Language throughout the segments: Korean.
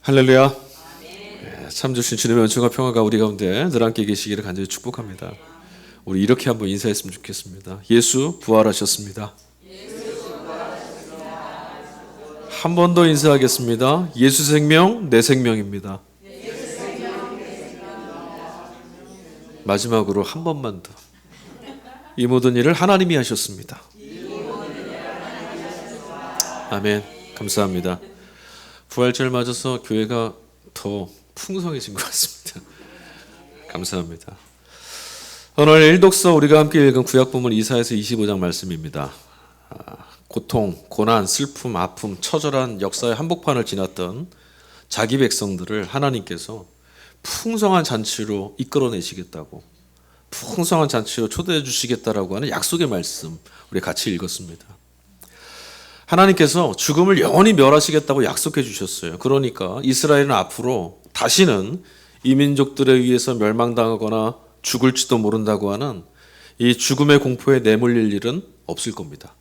할렐루야. 참 주신 주님의 은총과 평화가 우리 가운데 늘 함께 계시기를 간절히 축복합니다. 우리 이렇게 한번 인사했으면 좋겠습니다. 예수 부활하셨습니다. 한 번 더 인사하겠습니다. 예수 생명 내 생명입니다. 마지막으로 한 번만 더. 이 모든 일을 하나님이 하셨습니다. 아멘. 감사합니다. 부활절 맞아서 교회가 더 풍성해진 것 같습니다. 감사합니다. 오늘 일독서 우리가 함께 읽은 구약본문 이사야서 25장 말씀입니다. 고통, 고난, 슬픔, 아픔, 처절한 역사의 한복판을 지났던 자기 백성들을 하나님께서 풍성한 잔치로 이끌어내시겠다고, 풍성한 잔치로 초대해 주시겠다라고 하는 약속의 말씀 우리 같이 읽었습니다. 하나님께서 죽음을 영원히 멸하시겠다고 약속해 주셨어요. 그러니까 이스라엘은 앞으로 다시는 이민족들에 의해서 멸망당하거나 죽을지도 모른다고 하는 이 죽음의 공포에 내몰릴 일은 없을 겁니다.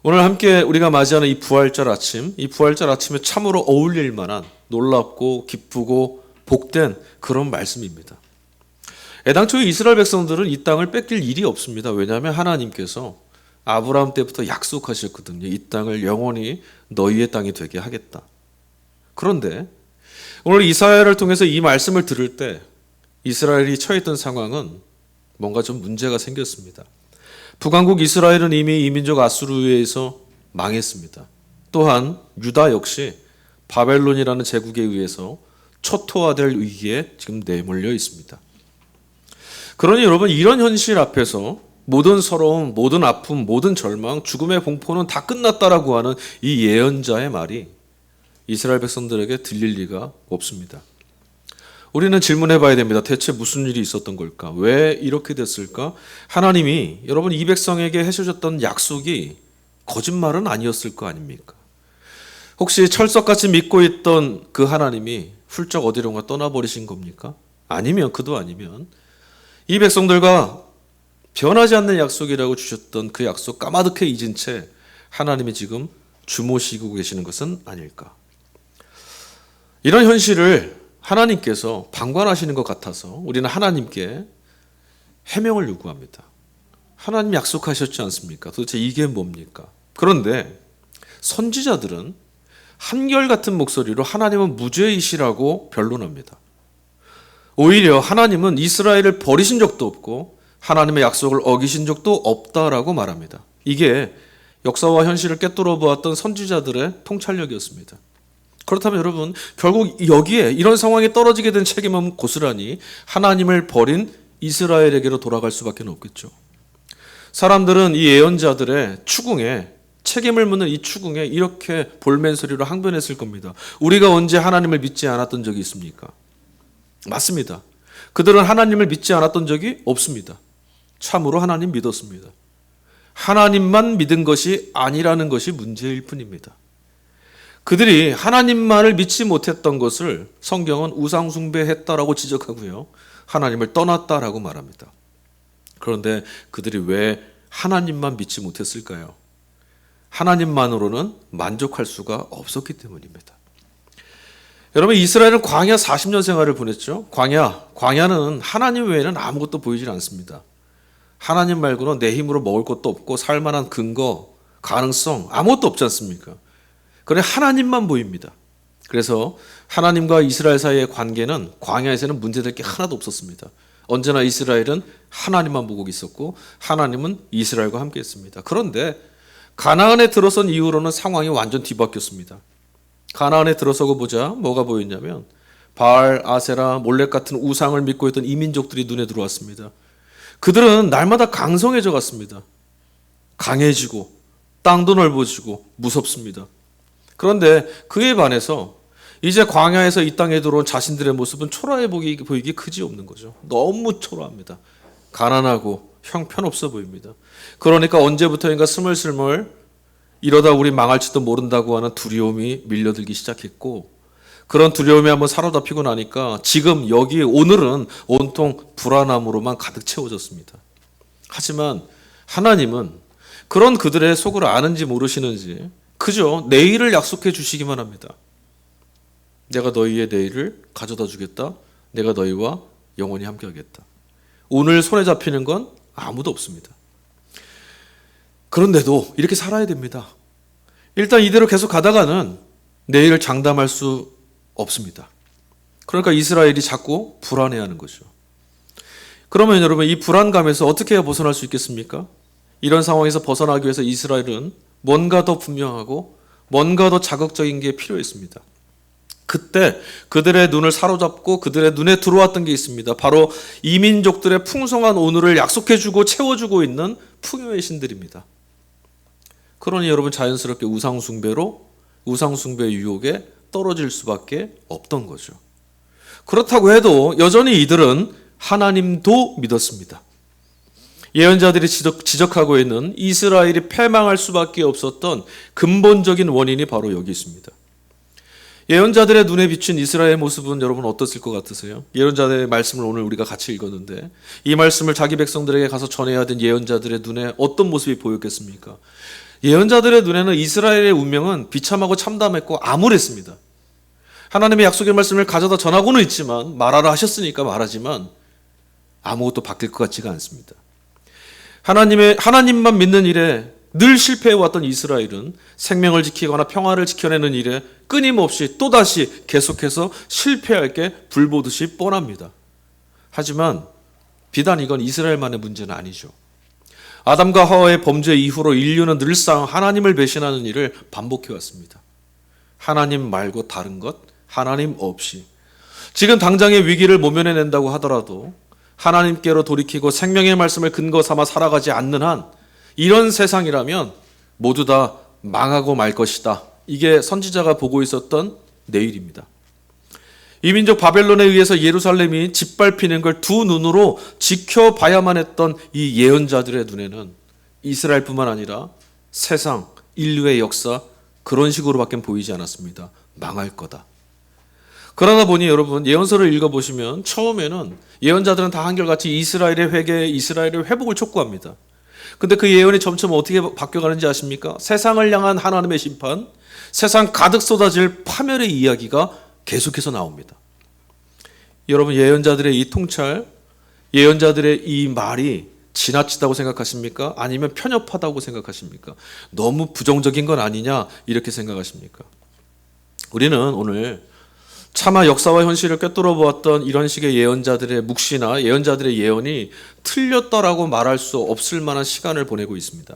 오늘 함께 우리가 맞이하는 이 부활절 아침, 이 부활절 아침에 참으로 어울릴 만한 놀랍고 기쁘고 복된 그런 말씀입니다. 애당초 이스라엘 백성들은 이 땅을 뺏길 일이 없습니다. 왜냐하면 하나님께서 아브라함 때부터 약속하셨거든요. 이 땅을 영원히 너희의 땅이 되게 하겠다. 그런데 오늘 이사야를 통해서 이 말씀을 들을 때 이스라엘이 처했던 상황은 뭔가 좀 문제가 생겼습니다. 북왕국 이스라엘은 이미 이민족 아수르에 의해서 망했습니다. 또한 유다 역시 바벨론이라는 제국에 의해서 초토화될 위기에 지금 내몰려 있습니다. 그러니 여러분, 이런 현실 앞에서 모든 서러움, 모든 아픔, 모든 절망, 죽음의 공포는 다 끝났다라고 하는 이 예언자의 말이 이스라엘 백성들에게 들릴 리가 없습니다. 우리는 질문해 봐야 됩니다. 대체 무슨 일이 있었던 걸까? 왜 이렇게 됐을까? 하나님이 여러분 이 백성에게 해주셨던 약속이 거짓말은 아니었을 거 아닙니까? 혹시 철석같이 믿고 있던 그 하나님이 훌쩍 어디론가 떠나버리신 겁니까? 아니면 그도 아니면 이 백성들과 변하지 않는 약속이라고 주셨던 그 약속 까마득해 잊은 채 하나님이 지금 주무시고 계시는 것은 아닐까? 이런 현실을 하나님께서 방관하시는 것 같아서 우리는 하나님께 해명을 요구합니다. 하나님 약속하셨지 않습니까? 도대체 이게 뭡니까? 그런데 선지자들은 한결같은 목소리로 하나님은 무죄이시라고 변론합니다. 오히려 하나님은 이스라엘을 버리신 적도 없고 하나님의 약속을 어기신 적도 없다라고 말합니다. 이게 역사와 현실을 꿰뚫어 보았던 선지자들의 통찰력이었습니다. 그렇다면 여러분, 결국 여기에 이런 상황에 떨어지게 된 책임은 고스란히 하나님을 버린 이스라엘에게로 돌아갈 수밖에 없겠죠. 사람들은 이 예언자들의 추궁에, 책임을 묻는 이 추궁에 이렇게 볼멘소리로 항변했을 겁니다. 우리가 언제 하나님을 믿지 않았던 적이 있습니까? 맞습니다. 그들은 하나님을 믿지 않았던 적이 없습니다. 참으로 하나님 믿었습니다. 하나님만 믿은 것이 아니라는 것이 문제일 뿐입니다. 그들이 하나님만을 믿지 못했던 것을 성경은 우상숭배했다라고 지적하고요, 하나님을 떠났다라고 말합니다. 그런데 그들이 왜 하나님만 믿지 못했을까요? 하나님만으로는 만족할 수가 없었기 때문입니다. 여러분, 이스라엘은 광야 40년 생활을 보냈죠. 광야는 하나님 외에는 아무것도 보이질 않습니다. 하나님 말고는 내 힘으로 먹을 것도 없고 살만한 근거, 가능성 아무것도 없지 않습니까? 그래 하나님만 보입니다. 그래서 하나님과 이스라엘 사이의 관계는 광야에서는 문제될 게 하나도 없었습니다. 언제나 이스라엘은 하나님만 보고 있었고 하나님은 이스라엘과 함께 했습니다. 그런데 가나안에 들어선 이후로는 상황이 완전 뒤바뀌었습니다. 가나안에 들어서고 보자 뭐가 보였냐면 바알, 아세라, 몰렉 같은 우상을 믿고 있던 이민족들이 눈에 들어왔습니다. 그들은 날마다 강성해져 갔습니다. 강해지고 땅도 넓어지고 무섭습니다. 그런데 그에 반해서 이제 광야에서 이 땅에 들어온 자신들의 모습은 초라해 보이기 그지없는 거죠. 너무 초라합니다. 가난하고 형편없어 보입니다. 그러니까 언제부터인가 스멀스멀 이러다 우리 망할지도 모른다고 하는 두려움이 밀려들기 시작했고, 그런 두려움이 한번 사로잡히고 나니까 지금 여기 오늘은 온통 불안함으로만 가득 채워졌습니다. 하지만 하나님은 그런 그들의 속을 아는지 모르시는지 그저 내일을 약속해 주시기만 합니다. 내가 너희의 내일을 가져다 주겠다. 내가 너희와 영원히 함께하겠다. 오늘 손에 잡히는 건 아무도 없습니다. 그런데도 이렇게 살아야 됩니다. 일단 이대로 계속 가다가는 내일을 장담할 수 없습니다. 그러니까 이스라엘이 자꾸 불안해하는 거죠. 그러면 여러분, 이 불안감에서 어떻게 해야 벗어날 수 있겠습니까? 이런 상황에서 벗어나기 위해서 이스라엘은 뭔가 더 분명하고 뭔가 더 자극적인 게 필요했습니다. 그때 그들의 눈을 사로잡고 그들의 눈에 들어왔던 게 있습니다. 바로 이민족들의 풍성한 오늘을 약속해주고 채워주고 있는 풍요의 신들입니다. 그러니 여러분, 자연스럽게 우상숭배의 유혹에 떨어질 수밖에 없던 거죠. 그렇다고 해도 여전히 이들은 하나님도 믿었습니다. 예언자들이 지적하고 있는 이스라엘이 패망할 수밖에 없었던 근본적인 원인이 바로 여기 있습니다. 예언자들의 눈에 비친 이스라엘의 모습은 여러분 어떻을 것 같으세요? 예언자들의 말씀을 오늘 우리가 같이 읽었는데 이 말씀을 자기 백성들에게 가서 전해야 된 예언자들의 눈에 어떤 모습이 보였겠습니까? 예언자들의 눈에는 이스라엘의 운명은 비참하고 참담했고 암울했습니다. 하나님의 약속의 말씀을 가져다 전하고는 있지만, 말하라 하셨으니까 말하지만 아무것도 바뀔 것 같지가 않습니다. 하나님만 믿는 일에 늘 실패해왔던 이스라엘은 생명을 지키거나 평화를 지켜내는 일에 끊임없이 또다시 계속해서 실패할 게 불보듯이 뻔합니다. 하지만 비단 이건 이스라엘만의 문제는 아니죠. 아담과 하와의 범죄 이후로 인류는 늘상 하나님을 배신하는 일을 반복해왔습니다. 하나님 말고 다른 것, 하나님 없이. 지금 당장의 위기를 모면해낸다고 하더라도 하나님께로 돌이키고 생명의 말씀을 근거 삼아 살아가지 않는 한 이런 세상이라면 모두 다 망하고 말 것이다. 이게 선지자가 보고 있었던 내일입니다. 이민족 바벨론에 의해서 예루살렘이 짓밟히는 걸 두 눈으로 지켜봐야만 했던 이 예언자들의 눈에는 이스라엘뿐만 아니라 세상, 인류의 역사 그런 식으로밖에 보이지 않았습니다. 망할 거다. 그러다 보니 여러분, 예언서를 읽어보시면 처음에는 예언자들은 다 한결같이 이스라엘의 회개, 이스라엘의 회복을 촉구합니다. 근데 그 예언이 점점 어떻게 바뀌어가는지 아십니까? 세상을 향한 하나님의 심판, 세상 가득 쏟아질 파멸의 이야기가 계속해서 나옵니다. 여러분, 예언자들의 이 통찰, 예언자들의 이 말이 지나치다고 생각하십니까? 아니면 편협하다고 생각하십니까? 너무 부정적인 건 아니냐 이렇게 생각하십니까? 우리는 오늘 차마 역사와 현실을 꿰뚫어 보았던 이런 식의 예언자들의 묵시나 예언자들의 예언이 틀렸다라고 말할 수 없을 만한 시간을 보내고 있습니다.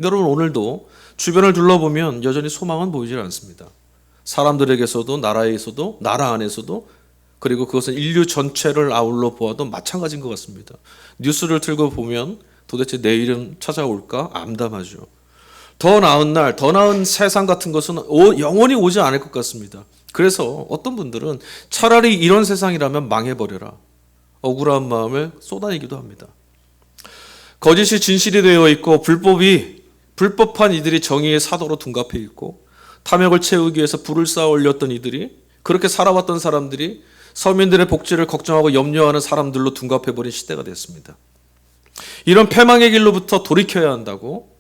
여러분, 오늘도 주변을 둘러보면 여전히 소망은 보이질 않습니다. 사람들에게서도 나라에서도 나라 안에서도, 그리고 그것은 인류 전체를 아울러 보아도 마찬가지인 것 같습니다. 뉴스를 틀고 보면 도대체 내일은 찾아올까 암담하죠. 더 나은 날, 더 나은 세상 같은 것은 영원히 오지 않을 것 같습니다. 그래서 어떤 분들은 차라리 이런 세상이라면 망해버려라, 억울한 마음을 쏟아내기도 합니다. 거짓이 진실이 되어 있고 불법한 이들이 정의의 사도로 둔갑해 있고, 탐욕을 채우기 위해서 불을 쌓아 올렸던 이들이, 그렇게 살아왔던 사람들이 서민들의 복지를 걱정하고 염려하는 사람들로 둔갑해버린 시대가 됐습니다. 이런 패망의 길로부터 돌이켜야 한다고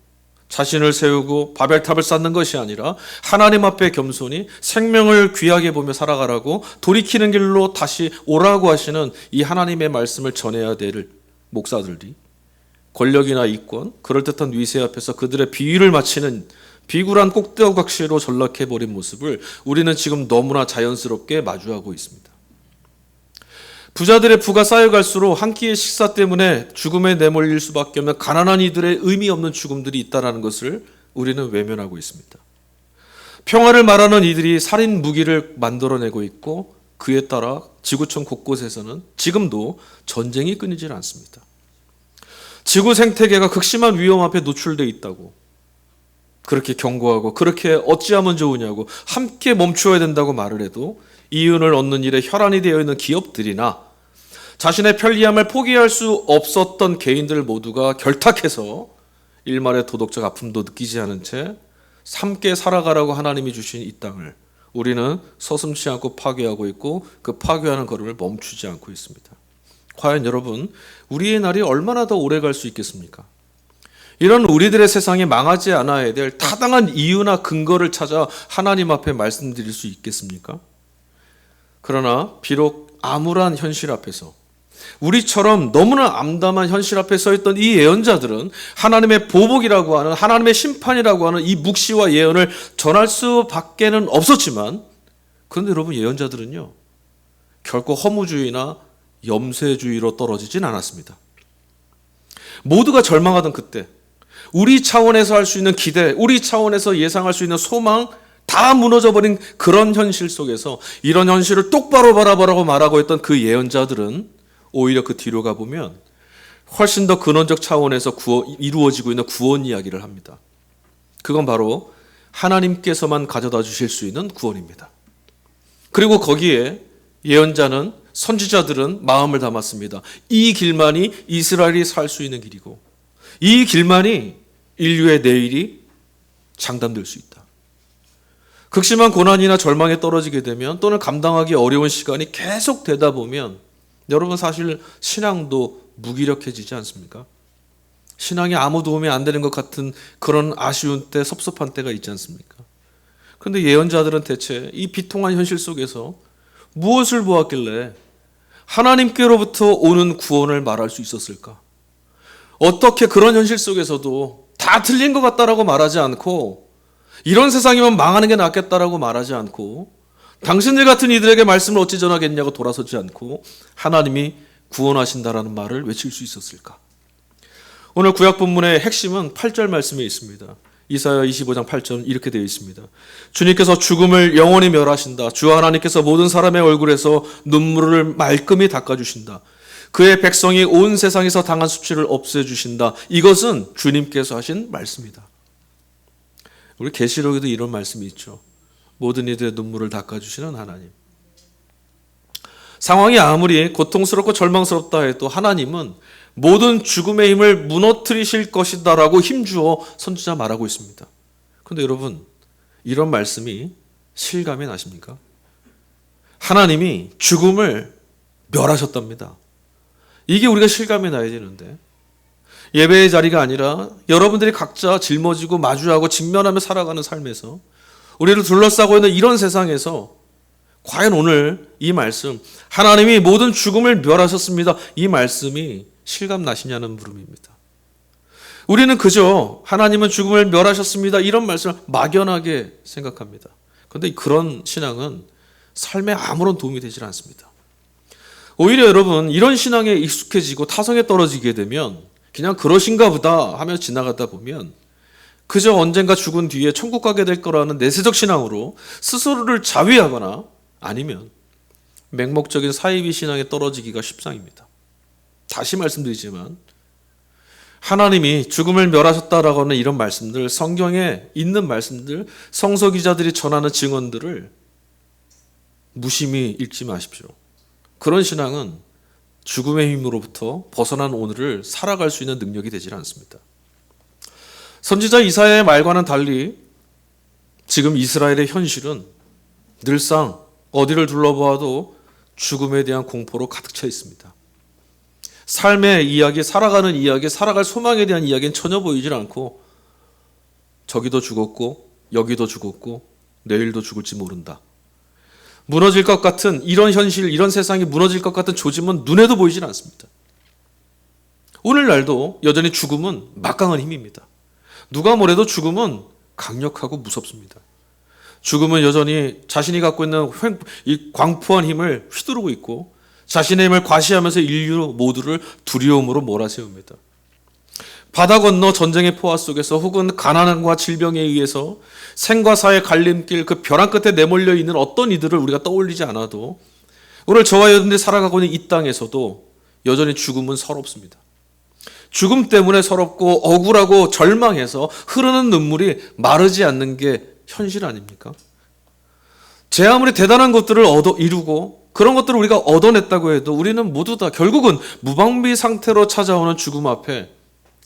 자신을 세우고 바벨탑을 쌓는 것이 아니라 하나님 앞에 겸손히 생명을 귀하게 보며 살아가라고 돌이키는 길로 다시 오라고 하시는 이 하나님의 말씀을 전해야 될 목사들이 권력이나 이권, 그럴듯한 위세 앞에서 그들의 비위를 마치는 비굴한 꼭대각시로 전락해버린 모습을 우리는 지금 너무나 자연스럽게 마주하고 있습니다. 부자들의 부가 쌓여갈수록 한 끼의 식사 때문에 죽음에 내몰릴 수밖에 없는 가난한 이들의 의미 없는 죽음들이 있다는 것을 우리는 외면하고 있습니다. 평화를 말하는 이들이 살인 무기를 만들어내고 있고, 그에 따라 지구촌 곳곳에서는 지금도 전쟁이 끊이질 않습니다. 지구 생태계가 극심한 위험 앞에 노출되어 있다고 그렇게 경고하고, 그렇게 어찌하면 좋으냐고 함께 멈추어야 된다고 말을 해도 이윤을 얻는 일에 혈안이 되어 있는 기업들이나 자신의 편리함을 포기할 수 없었던 개인들 모두가 결탁해서 일말의 도덕적 아픔도 느끼지 않은 채 함께 살아가라고 하나님이 주신 이 땅을 우리는 서슴지 않고 파괴하고 있고, 그 파괴하는 걸음을 멈추지 않고 있습니다. 과연 여러분, 우리의 날이 얼마나 더 오래 갈 수 있겠습니까? 이런 우리들의 세상이 망하지 않아야 될 타당한 이유나 근거를 찾아 하나님 앞에 말씀드릴 수 있겠습니까? 그러나 비록 암울한 현실 앞에서 우리처럼 너무나 암담한 현실 앞에 서 있던 이 예언자들은 하나님의 보복이라고 하는, 하나님의 심판이라고 하는 이 묵시와 예언을 전할 수밖에는 없었지만, 그런데 여러분, 예언자들은요 결코 허무주의나 염세주의로 떨어지진 않았습니다. 모두가 절망하던 그때 우리 차원에서 할 수 있는 기대, 우리 차원에서 예상할 수 있는 소망 다 무너져버린 그런 현실 속에서 이런 현실을 똑바로 바라보라고 말하고 있던 그 예언자들은 오히려 그 뒤로 가보면 훨씬 더 근원적 차원에서 이루어지고 있는 구원 이야기를 합니다. 그건 바로 하나님께서만 가져다 주실 수 있는 구원입니다. 그리고 거기에 예언자는, 선지자들은 마음을 담았습니다. 이 길만이 이스라엘이 살 수 있는 길이고, 이 길만이 인류의 내일이 장담될 수 있다. 극심한 고난이나 절망에 떨어지게 되면, 또는 감당하기 어려운 시간이 계속 되다 보면 여러분, 사실 신앙도 무기력해지지 않습니까? 신앙이 아무 도움이 안 되는 것 같은 그런 아쉬운 때, 섭섭한 때가 있지 않습니까? 그런데 예언자들은 대체 이 비통한 현실 속에서 무엇을 보았길래 하나님께로부터 오는 구원을 말할 수 있었을까? 어떻게 그런 현실 속에서도 다 틀린 것 같다라고 말하지 않고, 이런 세상이면 망하는 게 낫겠다라고 말하지 않고, 당신들 같은 이들에게 말씀을 어찌 전하겠냐고 돌아서지 않고 하나님이 구원하신다라는 말을 외칠 수 있었을까? 오늘 구약 본문의 핵심은 8절 말씀에 있습니다. 이사야 25장 8절 이렇게 되어 있습니다. 주님께서 죽음을 영원히 멸하신다. 주 하나님께서 모든 사람의 얼굴에서 눈물을 말끔히 닦아주신다. 그의 백성이 온 세상에서 당한 수치를 없애주신다. 이것은 주님께서 하신 말씀이다. 우리 계시록에도 이런 말씀이 있죠. 모든 이들의 눈물을 닦아주시는 하나님. 상황이 아무리 고통스럽고 절망스럽다 해도 하나님은 모든 죽음의 힘을 무너뜨리실 것이다 라고 힘주어 선지자 말하고 있습니다. 그런데 여러분, 이런 말씀이 실감이 나십니까? 하나님이 죽음을 멸하셨답니다. 이게 우리가 실감이 나야 되는데, 예배의 자리가 아니라 여러분들이 각자 짊어지고 마주하고 직면하며 살아가는 삶에서, 우리를 둘러싸고 있는 이런 세상에서 과연 오늘 이 말씀, 하나님이 모든 죽음을 멸하셨습니다, 이 말씀이 실감 나시냐는 물음입니다. 우리는 그저 하나님은 죽음을 멸하셨습니다, 이런 말씀을 막연하게 생각합니다. 그런데 그런 신앙은 삶에 아무런 도움이 되질 않습니다. 오히려 여러분, 이런 신앙에 익숙해지고 타성에 떨어지게 되면 그냥 그러신가 보다 하며 지나가다 보면 그저 언젠가 죽은 뒤에 천국 가게 될 거라는 내세적 신앙으로 스스로를 자위하거나, 아니면 맹목적인 사이비 신앙에 떨어지기가 십상입니다. 다시 말씀드리지만 하나님이 죽음을 멸하셨다라고 하는 이런 말씀들, 성경에 있는 말씀들, 성서 기자들이 전하는 증언들을 무심히 읽지 마십시오. 그런 신앙은 죽음의 힘으로부터 벗어난 오늘을 살아갈 수 있는 능력이 되질 않습니다. 선지자 이사야의 말과는 달리 지금 이스라엘의 현실은 늘상 어디를 둘러보아도 죽음에 대한 공포로 가득 차 있습니다. 삶의 이야기, 살아가는 이야기, 살아갈 소망에 대한 이야기는 전혀 보이질 않고, 저기도 죽었고 여기도 죽었고 내일도 죽을지 모른다. 무너질 것 같은 이런 현실, 이런 세상이 무너질 것 같은 조짐은 눈에도 보이질 않습니다. 오늘날도 여전히 죽음은 막강한 힘입니다. 누가 뭐래도 죽음은 강력하고 무섭습니다. 죽음은 여전히 자신이 갖고 있는 이 광포한 힘을 휘두르고 있고, 자신의 힘을 과시하면서 인류 모두를 두려움으로 몰아세웁니다. 바다 건너 전쟁의 포화 속에서, 혹은 가난과 질병에 의해서 생과 사의 갈림길, 그 벼랑 끝에 내몰려 있는 어떤 이들을 우리가 떠올리지 않아도 오늘 저와 여러분들이 살아가고 있는 이 땅에서도 여전히 죽음은 서럽습니다. 죽음 때문에 서럽고 억울하고 절망해서 흐르는 눈물이 마르지 않는 게 현실 아닙니까? 제 아무리 대단한 것들을 이루고 그런 것들을 우리가 얻어냈다고 해도 우리는 모두 다 결국은 무방비 상태로 찾아오는 죽음 앞에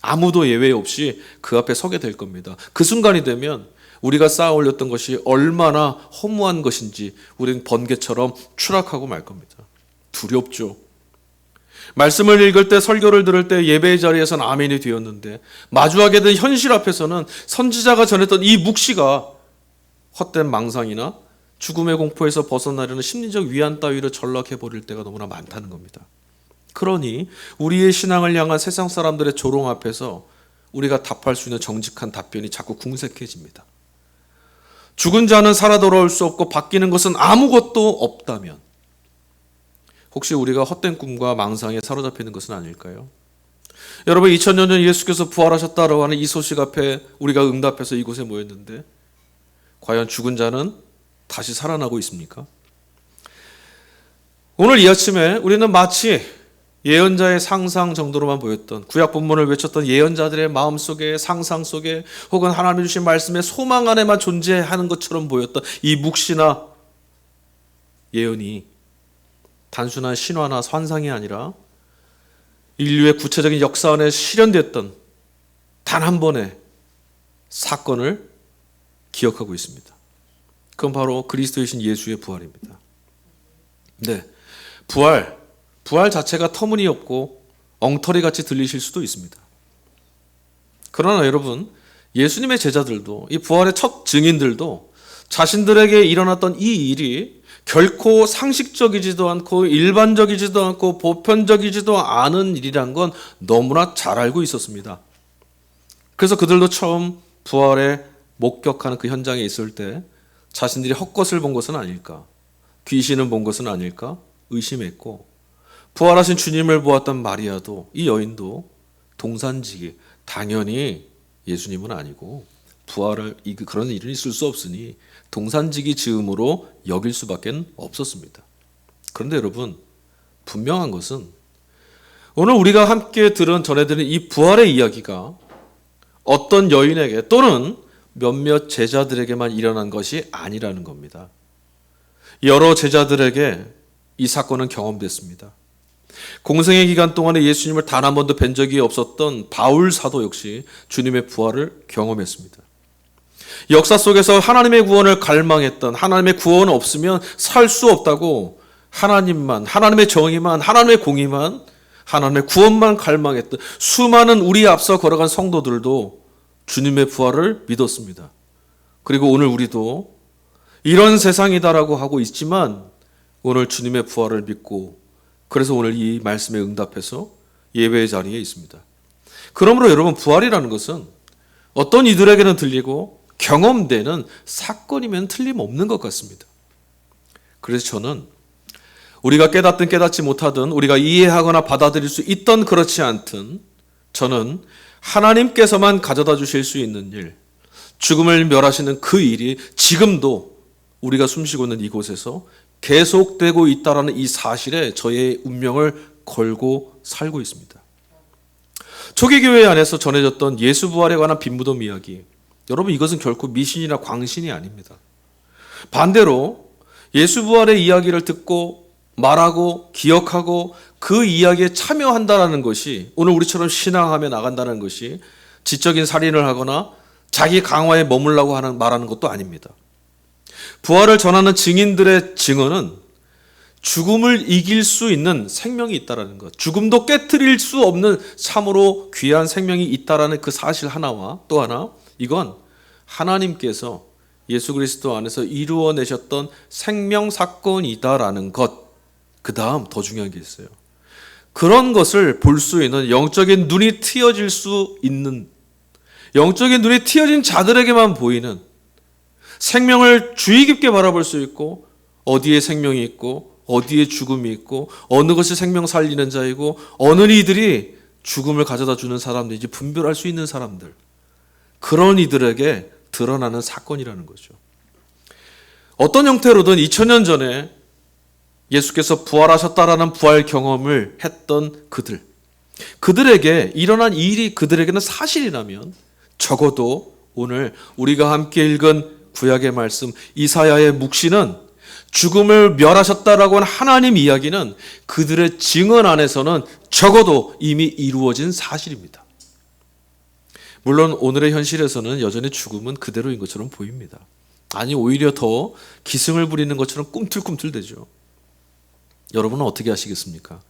아무도 예외 없이 그 앞에 서게 될 겁니다. 그 순간이 되면 우리가 쌓아 올렸던 것이 얼마나 허무한 것인지 우리는 번개처럼 추락하고 말 겁니다. 두렵죠. 말씀을 읽을 때, 설교를 들을 때 예배의 자리에서는 아멘이 되었는데, 마주하게 된 현실 앞에서는 선지자가 전했던 이 묵시가 헛된 망상이나 죽음의 공포에서 벗어나려는 심리적 위안 따위로 전락해버릴 때가 너무나 많다는 겁니다. 그러니 우리의 신앙을 향한 세상 사람들의 조롱 앞에서 우리가 답할 수 있는 정직한 답변이 자꾸 궁색해집니다. 죽은 자는 살아 돌아올 수 없고 바뀌는 것은 아무것도 없다면 혹시 우리가 헛된 꿈과 망상에 사로잡혀 있는 것은 아닐까요? 여러분, 2000년 전 예수께서 부활하셨다라고 하는 이 소식 앞에 우리가 응답해서 이곳에 모였는데 과연 죽은 자는 다시 살아나고 있습니까? 오늘 이 아침에 우리는 마치 예언자의 상상 정도로만 보였던, 구약 본문을 외쳤던 예언자들의 마음속에, 상상 속에, 혹은 하나님이 주신 말씀의 소망 안에만 존재하는 것처럼 보였던 이 묵시나 예언이 단순한 신화나 환상이 아니라 인류의 구체적인 역사 안에 실현됐던 단 한 번의 사건을 기억하고 있습니다. 그건 바로 그리스도이신 예수의 부활입니다. 네, 부활 자체가 터무니없고 엉터리같이 들리실 수도 있습니다. 그러나 여러분, 예수님의 제자들도, 이 부활의 첫 증인들도 자신들에게 일어났던 이 일이 결코 상식적이지도 않고 일반적이지도 않고 보편적이지도 않은 일이란 건 너무나 잘 알고 있었습니다. 그래서 그들도 처음 부활에 목격하는 그 현장에 있을 때 자신들이 헛것을 본 것은 아닐까, 귀신을 본 것은 아닐까 의심했고, 부활하신 주님을 보았던 마리아도, 이 여인도 동산지기, 당연히 예수님은 아니고 부활할 그런 일은 있을 수 없으니 동산지기 즈음으로 여길 수밖에 없었습니다. 그런데 여러분, 분명한 것은 오늘 우리가 함께 전해드린 이 부활의 이야기가 어떤 여인에게 또는 몇몇 제자들에게만 일어난 것이 아니라는 겁니다. 여러 제자들에게 이 사건은 경험됐습니다. 공생의 기간 동안에 예수님을 단 한 번도 뵌 적이 없었던 바울 사도 역시 주님의 부활을 경험했습니다. 역사 속에서 하나님의 구원을 갈망했던, 하나님의 구원 없으면 살 수 없다고 하나님만, 하나님의 정의만, 하나님의 공의만, 하나님의 구원만 갈망했던 수많은 우리 앞서 걸어간 성도들도 주님의 부활을 믿었습니다. 그리고 오늘 우리도 이런 세상이다라고 하고 있지만 오늘 주님의 부활을 믿고, 그래서 오늘 이 말씀에 응답해서 예배의 자리에 있습니다. 그러므로 여러분, 부활이라는 것은 어떤 이들에게는 들리고 경험되는 사건이면 틀림없는 것 같습니다. 그래서 저는 우리가 깨닫든 깨닫지 못하든, 우리가 이해하거나 받아들일 수 있든 그렇지 않든, 저는 하나님께서만 가져다 주실 수 있는 일, 죽음을 멸하시는 그 일이 지금도 우리가 숨쉬고 있는 이곳에서 계속되고 있다는 이 사실에 저의 운명을 걸고 살고 있습니다. 초기교회 안에서 전해졌던 예수 부활에 관한 빈무덤 이야기, 여러분, 이것은 결코 미신이나 광신이 아닙니다. 반대로 예수 부활의 이야기를 듣고 말하고 기억하고 그 이야기에 참여한다는 것이, 오늘 우리처럼 신앙하며 나간다는 것이 지적인 살인을 하거나 자기 강화에 머물라고 말하는 것도 아닙니다. 부활을 전하는 증인들의 증언은 죽음을 이길 수 있는 생명이 있다는 것, 죽음도 깨트릴 수 없는 참으로 귀한 생명이 있다는 그 사실 하나와, 또 하나, 이건 하나님께서 예수 그리스도 안에서 이루어내셨던 생명 사건이다라는 것, 그 다음 더 중요한 게 있어요. 그런 것을 볼 수 있는 영적인 눈이 트여질 수 있는, 영적인 눈이 트여진 자들에게만 보이는, 생명을 주의 깊게 바라볼 수 있고, 어디에 생명이 있고 어디에 죽음이 있고 어느 것이 생명 살리는 자이고 어느 이들이 죽음을 가져다 주는 사람들인지 분별할 수 있는 사람들, 그런 이들에게 드러나는 사건이라는 거죠. 어떤 형태로든 2000년 전에 예수께서 부활하셨다라는 부활 경험을 했던 그들에게 일어난 일이 그들에게는 사실이라면, 적어도 오늘 우리가 함께 읽은 구약의 말씀 이사야의 묵시는, 죽음을 멸하셨다라고 하는 하나님 이야기는 그들의 증언 안에서는 적어도 이미 이루어진 사실입니다. 물론 오늘의 현실에서는 여전히 죽음은 그대로인 것처럼 보입니다. 아니, 오히려 더 기승을 부리는 것처럼 꿈틀꿈틀대죠. 여러분은 어떻게 하시겠습니까?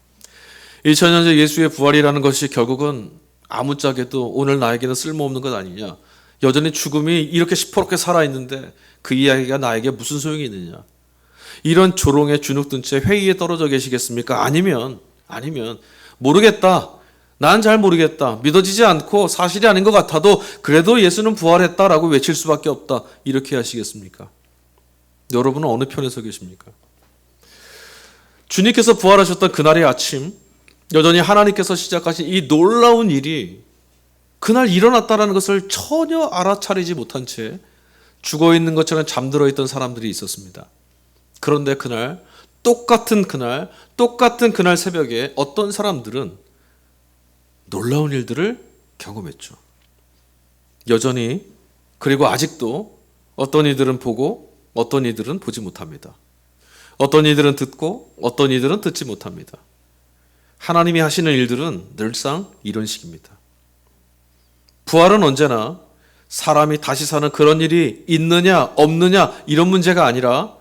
2000년 전 예수의 부활이라는 것이 결국은 아무짝에도 오늘 나에게는 쓸모없는 것 아니냐, 여전히 죽음이 이렇게 시퍼렇게 살아있는데 그 이야기가 나에게 무슨 소용이 있느냐. 이런 조롱에 주눅든 채 회의에 떨어져 계시겠습니까? 아니면 모르겠다. 난 잘 모르겠다. 믿어지지 않고 사실이 아닌 것 같아도 그래도 예수는 부활했다라고 외칠 수밖에 없다. 이렇게 하시겠습니까? 여러분은 어느 편에 서 계십니까? 주님께서 부활하셨던 그날의 아침, 여전히 하나님께서 시작하신 이 놀라운 일이 그날 일어났다는 것을 전혀 알아차리지 못한 채 죽어있는 것처럼 잠들어 있던 사람들이 있었습니다. 그런데 똑같은 그날 새벽에 어떤 사람들은 놀라운 일들을 경험했죠. 여전히, 그리고 아직도 어떤 이들은 보고 어떤 이들은 보지 못합니다. 어떤 이들은 듣고 어떤 이들은 듣지 못합니다. 하나님이 하시는 일들은 늘상 이런 식입니다. 부활은 언제나 사람이 다시 사는 그런 일이 있느냐 없느냐 이런 문제가 아니라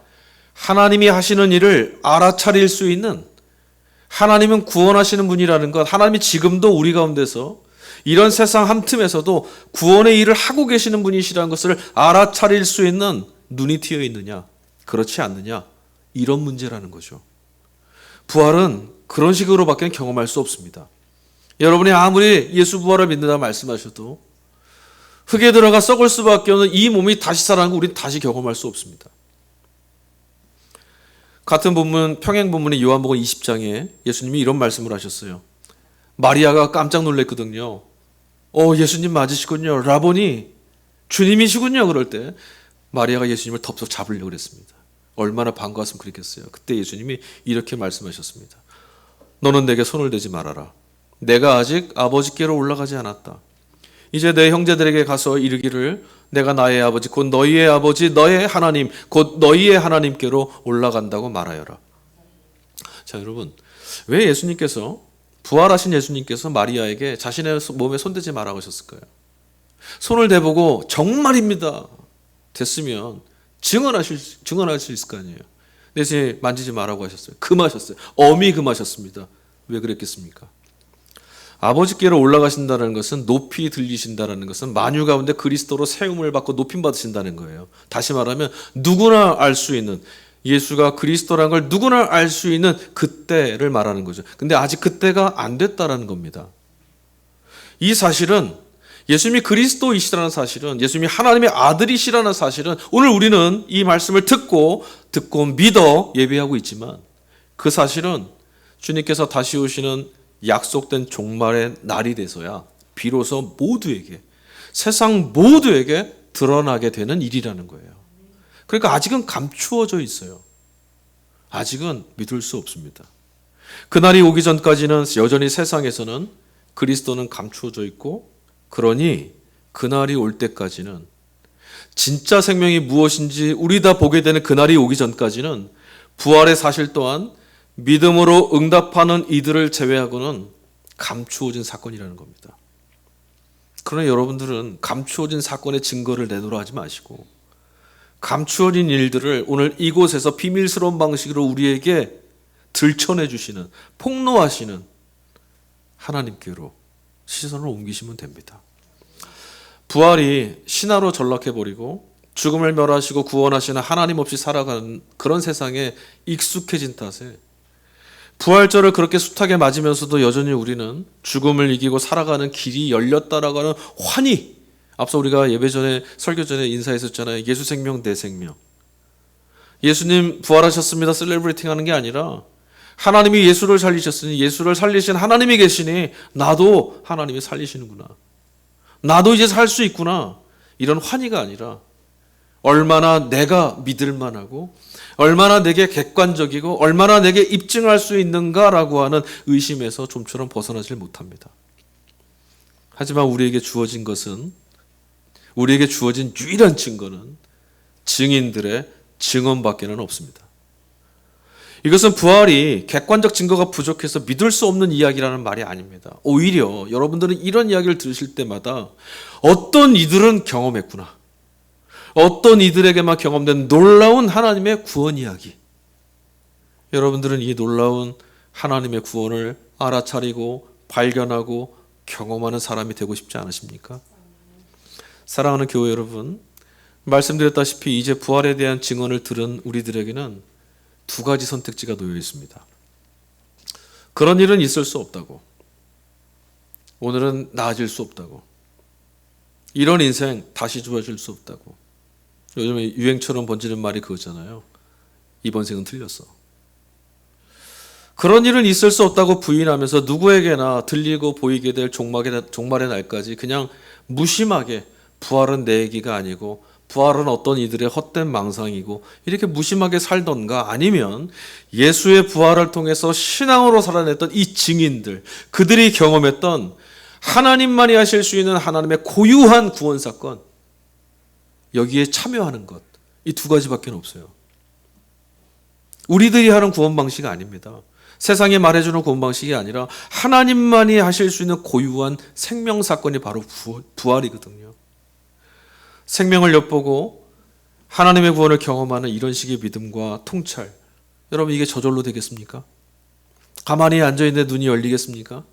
하나님이 하시는 일을 알아차릴 수 있는, 하나님은 구원하시는 분이라는 것, 하나님이 지금도 우리 가운데서 이런 세상 한 틈에서도 구원의 일을 하고 계시는 분이시라는 것을 알아차릴 수 있는 눈이 트여 있느냐 그렇지 않느냐, 이런 문제라는 거죠. 부활은 그런 식으로밖에 경험할 수 없습니다. 여러분이 아무리 예수 부활을 믿는다 말씀하셔도 흙에 들어가 썩을 수밖에 없는 이 몸이 다시 살아나는 거 우리는 다시 경험할 수 없습니다. 같은 본문, 평행 본문의 요한복음 20장에 예수님이 이런 말씀을 하셨어요. 마리아가 깜짝 놀랐거든요. 예수님 맞으시군요. 라보니, 주님이시군요. 그럴 때 마리아가 예수님을 덥석 잡으려고 그랬습니다. 얼마나 반가웠으면 그랬겠어요. 그때 예수님이 이렇게 말씀하셨습니다. 너는 내게 손을 대지 말아라. 내가 아직 아버지께로 올라가지 않았다. 이제 내 형제들에게 가서 이르기를 내가 나의 아버지 곧 너희의 아버지 너의 하나님 곧 너희의 하나님께로 올라간다고 말하여라. 자, 여러분, 왜 예수님께서, 부활하신 예수님께서 마리아에게 자신의 몸에 손대지 말라고 하셨을까요? 손을 대보고 정말입니다 됐으면 증언하실 수 있을 거 아니에요. 대신 만지지 말라고 하셨어요. 금하셨어요. 엄히 금하셨습니다. 왜 그랬겠습니까? 아버지께로 올라가신다는 것은 높이 들리신다는 것은 만유 가운데 그리스도로 세움을 받고 높임 받으신다는 거예요. 다시 말하면 누구나 알 수 있는, 예수가 그리스도라는 걸 누구나 알 수 있는 그때를 말하는 거죠. 근데 아직 그때가 안 됐다라는 겁니다. 이 사실은, 예수님이 그리스도이시라는 사실은, 예수님이 하나님의 아들이시라는 사실은 오늘 우리는 이 말씀을 듣고 믿어 예배하고 있지만 그 사실은 주님께서 다시 오시는 약속된 종말의 날이 돼서야 비로소 모두에게, 세상 모두에게 드러나게 되는 일이라는 거예요. 그러니까 아직은 감추어져 있어요. 아직은 믿을 수 없습니다. 그날이 오기 전까지는 여전히 세상에서는 그리스도는 감추어져 있고, 그러니 그날이 올 때까지는, 진짜 생명이 무엇인지 우리 다 보게 되는 그날이 오기 전까지는 부활의 사실 또한 믿음으로 응답하는 이들을 제외하고는 감추어진 사건이라는 겁니다. 그러나 여러분들은 감추어진 사건의 증거를 내놓으라 하지 마시고 감추어진 일들을 오늘 이곳에서 비밀스러운 방식으로 우리에게 들춰내 주시는, 폭로하시는 하나님께로 시선을 옮기시면 됩니다. 부활이 신화로 전락해버리고 죽음을 멸하시고 구원하시는 하나님 없이 살아가는 그런 세상에 익숙해진 탓에 부활절을 그렇게 숱하게 맞으면서도 여전히 우리는 죽음을 이기고 살아가는 길이 열렸다라고 하는 환희, 앞서 우리가 예배 전에, 설교 전에 인사했었잖아요. 예수 생명 내 생명. 예수님 부활하셨습니다 셀레브레이팅 하는 게 아니라 하나님이 예수를 살리셨으니, 예수를 살리신 하나님이 계시니 나도 하나님이 살리시는구나, 나도 이제 살 수 있구나, 이런 환희가 아니라 얼마나 내가 믿을 만하고 얼마나 내게 객관적이고 얼마나 내게 입증할 수 있는가라고 하는 의심에서 좀처럼 벗어나질 못합니다. 하지만 우리에게 주어진 유일한 증거는 증인들의 증언밖에는 없습니다. 이것은 부활이 객관적 증거가 부족해서 믿을 수 없는 이야기라는 말이 아닙니다. 오히려 여러분들은 이런 이야기를 들으실 때마다 어떤 이들은 경험했구나, 어떤 이들에게만 경험된 놀라운 하나님의 구원 이야기, 여러분들은 이 놀라운 하나님의 구원을 알아차리고 발견하고 경험하는 사람이 되고 싶지 않으십니까? 사랑하는 교회 여러분, 말씀드렸다시피 이제 부활에 대한 증언을 들은 우리들에게는 두 가지 선택지가 놓여 있습니다. 그런 일은 있을 수 없다고, 오늘은 나아질 수 없다고, 이런 인생 다시 좋아질 수 없다고. 요즘에 유행처럼 번지는 말이 그거잖아요. 이번 생은 틀렸어. 그런 일은 있을 수 없다고 부인하면서 누구에게나 들리고 보이게 될 종말의 날까지 그냥 무심하게 부활은 내 얘기가 아니고 부활은 어떤 이들의 헛된 망상이고 이렇게 무심하게 살던가, 아니면 예수의 부활을 통해서 신앙으로 살아냈던 이 증인들, 그들이 경험했던 하나님만이 하실 수 있는 하나님의 고유한 구원 사건, 여기에 참여하는 것, 이 두 가지밖에 없어요. 우리들이 하는 구원 방식이 아닙니다. 세상이 말해주는 구원 방식이 아니라 하나님만이 하실 수 있는 고유한 생명 사건이 바로 부활이거든요. 생명을 엿보고 하나님의 구원을 경험하는 이런 식의 믿음과 통찰, 여러분 이게 저절로 되겠습니까? 가만히 앉아있는데 눈이 열리겠습니까?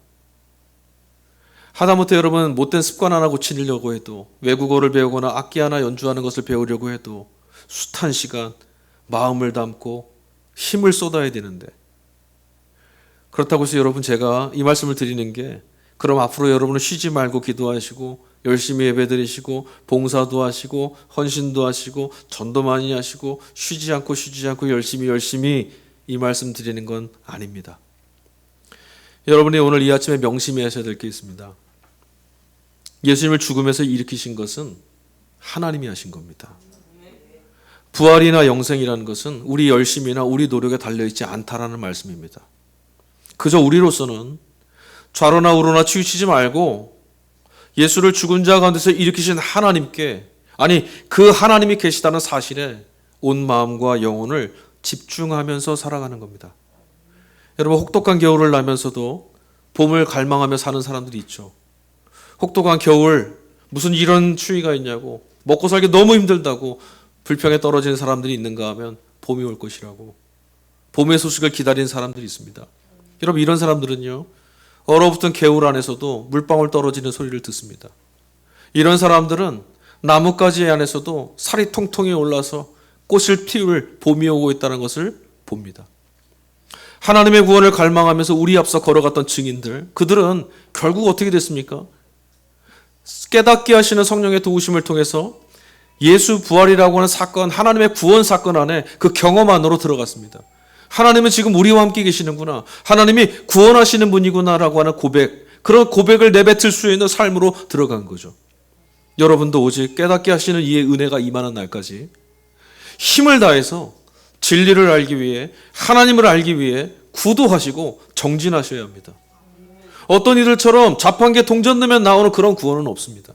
하다못해 여러분 못된 습관 하나 고치려고 해도, 외국어를 배우거나 악기 하나 연주하는 것을 배우려고 해도 숱한 시간 마음을 담고 힘을 쏟아야 되는데, 그렇다고 해서 여러분 제가 이 말씀을 드리는 게, 그럼 앞으로 여러분은 쉬지 말고 기도하시고 열심히 예배드리시고 봉사도 하시고 헌신도 하시고 전도 많이 하시고 쉬지 않고 열심히 이 말씀 드리는 건 아닙니다. 여러분이 오늘 이 아침에 명심하셔야 될 게 있습니다. 예수님을 죽음에서 일으키신 것은 하나님이 하신 겁니다. 부활이나 영생이라는 것은 우리 열심이나 우리 노력에 달려있지 않다라는 말씀입니다. 그저 우리로서는 좌로나 우로나 치우치지 말고 예수를 죽은 자 가운데서 일으키신 하나님께, 아니 그 하나님이 계시다는 사실에 온 마음과 영혼을 집중하면서 살아가는 겁니다. 여러분, 혹독한 겨울을 나면서도 봄을 갈망하며 사는 사람들이 있죠. 혹독한 겨울, 무슨 이런 추위가 있냐고, 먹고 살기 너무 힘들다고 불평에 떨어지는 사람들이 있는가 하면 봄이 올 것이라고 봄의 소식을 기다리는 사람들이 있습니다. 여러분, 이런 사람들은요, 얼어붙은 개울 안에서도 물방울 떨어지는 소리를 듣습니다. 이런 사람들은 나뭇가지 안에서도 살이 통통이 올라서 꽃을 피울 봄이 오고 있다는 것을 봅니다. 하나님의 구원을 갈망하면서 우리 앞서 걸어갔던 증인들, 그들은 결국 어떻게 됐습니까? 깨닫게 하시는 성령의 도우심을 통해서 예수 부활이라고 하는 사건, 하나님의 구원 사건 안에 그 경험 안으로 들어갔습니다. 하나님은 지금 우리와 함께 계시는구나, 하나님이 구원하시는 분이구나라고 하는 고백, 그런 고백을 내뱉을 수 있는 삶으로 들어간 거죠. 여러분도 오직 깨닫게 하시는 이의 은혜가 임하는 날까지 힘을 다해서 진리를 알기 위해, 하나님을 알기 위해 구도하시고 정진하셔야 합니다. 어떤 이들처럼 자판기에 동전 넣으면 나오는 그런 구원은 없습니다.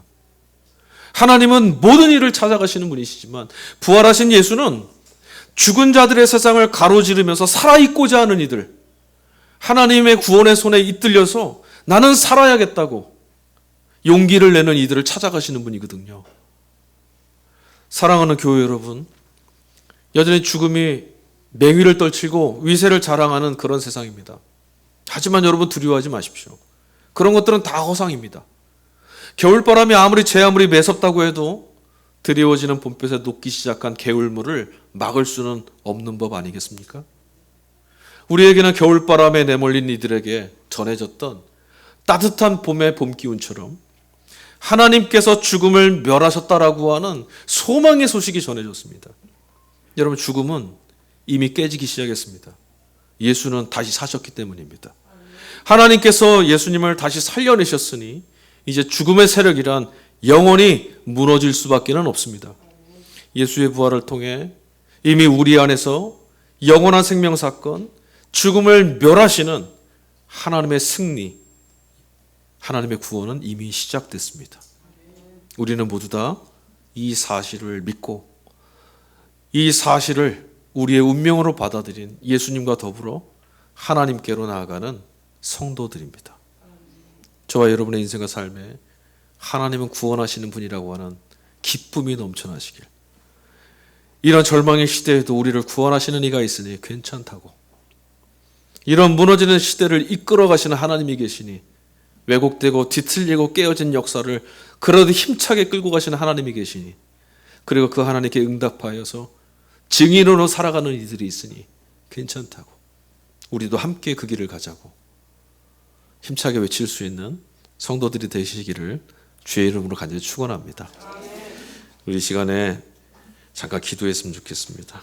하나님은 모든 일을 찾아가시는 분이시지만 부활하신 예수는 죽은 자들의 세상을 가로지르면서 살아있고자 하는 이들, 하나님의 구원의 손에 이끌려서 나는 살아야겠다고 용기를 내는 이들을 찾아가시는 분이거든요. 사랑하는 교회 여러분, 여전히 죽음이 맹위를 떨치고 위세를 자랑하는 그런 세상입니다. 하지만 여러분, 두려워하지 마십시오. 그런 것들은 다 허상입니다. 겨울바람이 아무리 매섭다고 해도 드리워지는 봄볕에 녹기 시작한 개울물을 막을 수는 없는 법 아니겠습니까? 우리에게는 겨울바람에 내몰린 이들에게 전해졌던 따뜻한 봄의 봄 기운처럼 하나님께서 죽음을 멸하셨다라고 하는 소망의 소식이 전해졌습니다. 여러분, 죽음은 이미 깨지기 시작했습니다. 예수는 다시 사셨기 때문입니다. 하나님께서 예수님을 다시 살려내셨으니 이제 죽음의 세력이란 영원히 무너질 수밖에 없습니다. 예수의 부활을 통해 이미 우리 안에서 영원한 생명 사건, 죽음을 멸하시는 하나님의 승리, 하나님의 구원은 이미 시작됐습니다. 우리는 모두 다 이 사실을 믿고 이 사실을 우리의 운명으로 받아들인 예수님과 더불어 하나님께로 나아가는 성도들입니다. 저와 여러분의 인생과 삶에 하나님은 구원하시는 분이라고 하는 기쁨이 넘쳐나시길, 이런 절망의 시대에도 우리를 구원하시는 이가 있으니 괜찮다고, 이런 무너지는 시대를 이끌어 가시는 하나님이 계시니 왜곡되고 뒤틀리고 깨어진 역사를 그래도 힘차게 끌고 가시는 하나님이 계시니, 그리고 그 하나님께 응답하여서 증인으로 살아가는 이들이 있으니 괜찮다고, 우리도 함께 그 길을 가자고 힘차게 외칠 수 있는 성도들이 되시기를 주의 이름으로 간절히 축원합니다. 우리 시간에 잠깐 기도했으면 좋겠습니다.